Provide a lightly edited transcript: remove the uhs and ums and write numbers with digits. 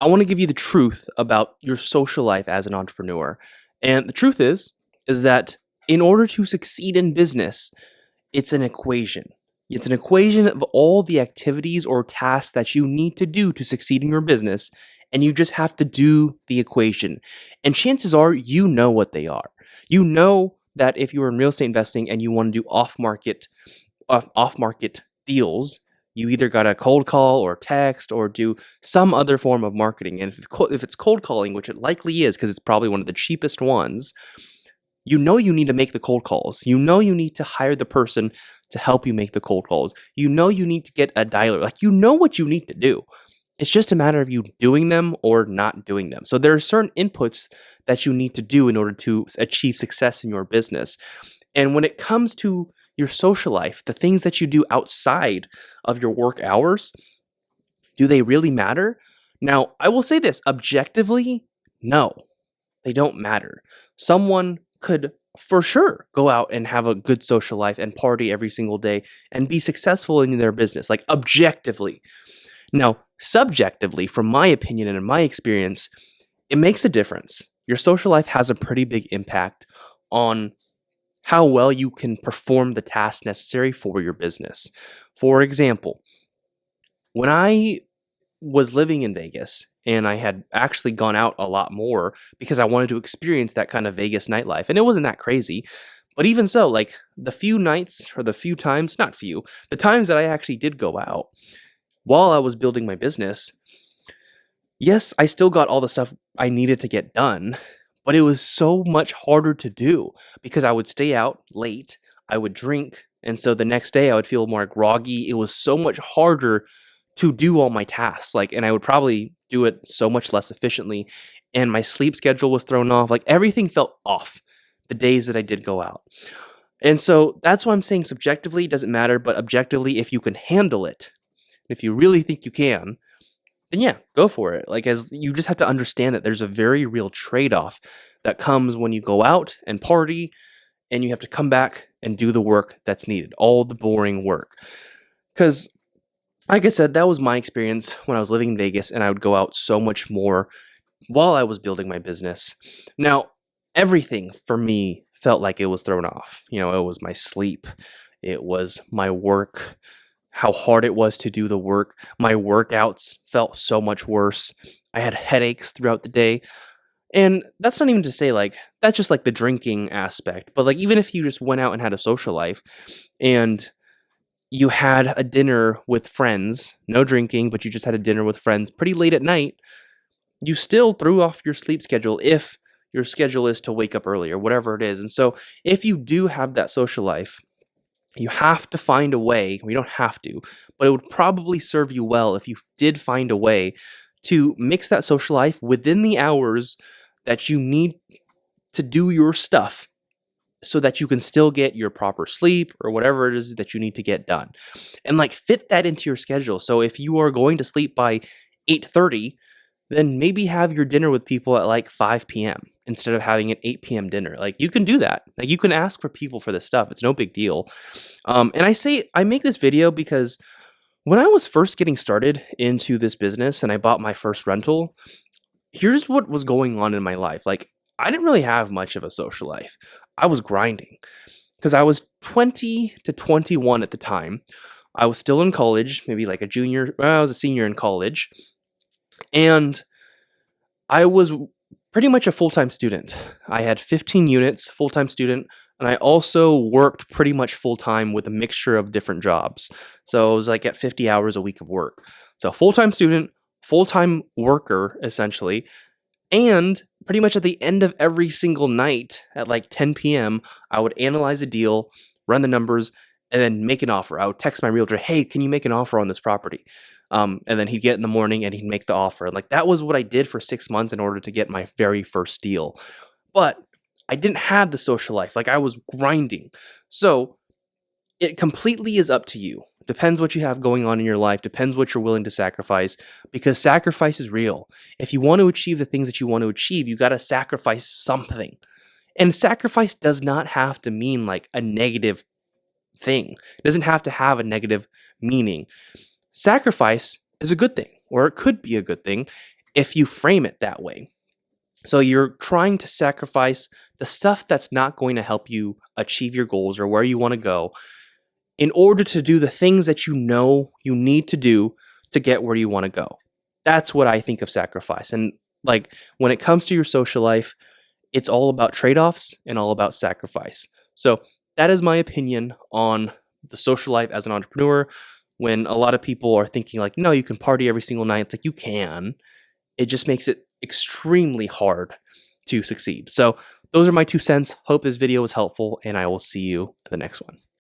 I want to give you the truth about your social life as an entrepreneur. And the truth is that in order to succeed in business, it's an equation. It's an equation of all the activities or tasks that you need to do to succeed in your business, and you just have to do the equation. And chances are you know what they are. You know that if you're in real estate investing and you want to do off market deals, you either got to cold call or text or do some other form of marketing. And if it's cold calling, which it likely is because it's probably one of the cheapest ones, you know you need to make the cold calls. You know you need to hire the person to help you make the cold calls. You know you need to get a dialer. Like, you know what you need to do. It's just a matter of you doing them or not doing them. So there are certain inputs that you need to do in order to achieve success in your business. And when it comes to your social life, the things that you do outside of your work hours, do they really matter? Now, I will say this objectively, no, they don't matter. Someone could for sure go out and have a good social life and party every single day and be successful in their business, like objectively. Now, subjectively, from my opinion and in my experience, it makes a difference. Your social life has a pretty big impact on how well you can perform the tasks necessary for your business. For example, when I was living in Vegas and I had actually gone out a lot more because I wanted to experience that kind of Vegas nightlife, and it wasn't that crazy. But even so, like the few nights or the few times, not few, the times that I actually did go out while I was building my business, yes, I still got all the stuff I needed to get done, but it was so much harder to do because I would stay out late, I would drink, and so the next day I would feel more groggy. It was so much harder to do all my tasks, like, and I would probably do it so much less efficiently, and my sleep schedule was thrown off. Like, everything felt off the days that I did go out. And so that's why I'm saying subjectively it doesn't matter, but objectively, if you can handle it, if you really think you can, then yeah, go for it. Like, as you just have to understand that there's a very real trade-off that comes when you go out and party and you have to come back and do the work that's needed, all the boring work. Because, like I said, that was my experience when I was living in Vegas, and I would go out so much more while I was building my business. Now, everything for me felt like it was thrown off. It was my sleep, it was my work, how hard it was to do the work. My workouts felt so much worse. I had headaches throughout the day. And that's not even to say, like, that's just like the drinking aspect. But like, even if you just went out and had a social life and you had a dinner with friends, no drinking, but you just had a dinner with friends pretty late at night, you still threw off your sleep schedule if your schedule is to wake up early or whatever it is. And so if you do have that social life, you have to find a way. We don't have to, but it would probably serve you well if you did find a way to mix that social life within the hours that you need to do your stuff so that you can still get your proper sleep or whatever it is that you need to get done. And like, fit that into your schedule. So if you are going to sleep by 8:30, then maybe have your dinner with people at like 5 p.m. instead of having an 8 p.m. dinner. Like, you can do that. Like, you can ask for people for this stuff. It's no big deal. And I make this video because when I was first getting started into this business and I bought my first rental, here's what was going on in my life. Like, I didn't really have much of a social life. I was grinding because I was 20 to 21 at the time. I was still in college, maybe like a junior. Well, I was a senior in college. And I was pretty much a full-time student. I had 15 units, full-time student, and I also worked pretty much full-time with a mixture of different jobs. So I was like at 50 hours a week of work. So full-time student, full-time worker, essentially. And pretty much at the end of every single night at like 10 p.m., I would analyze a deal, run the numbers, and then make an offer. I would text my realtor, hey, can you make an offer on this property? And then he'd get in the morning and he'd make the offer. And like, that was what I did for 6 months in order to get my very first deal. But I didn't have the social life. Like, I was grinding. So it completely is up to you. Depends what you have going on in your life. Depends what you're willing to sacrifice, because sacrifice is real. If you want to achieve the things that you want to achieve, you got to sacrifice something. And sacrifice does not have to mean like a negative thing. It doesn't have to have a negative meaning. Sacrifice is a good thing, or it could be a good thing, if you frame it that way. So you're trying to sacrifice the stuff that's not going to help you achieve your goals or where you want to go in order to do the things that you know you need to do to get where you want to go. That's what I think of sacrifice. And like when it comes to your social life, it's all about trade-offs and all about sacrifice. So that is my opinion on the social life as an entrepreneur. When a lot of people are thinking like, no, you can party every single night. It's like you can. It just makes it extremely hard to succeed. So those are my 2 cents. Hope this video was helpful, and I will see you in the next one.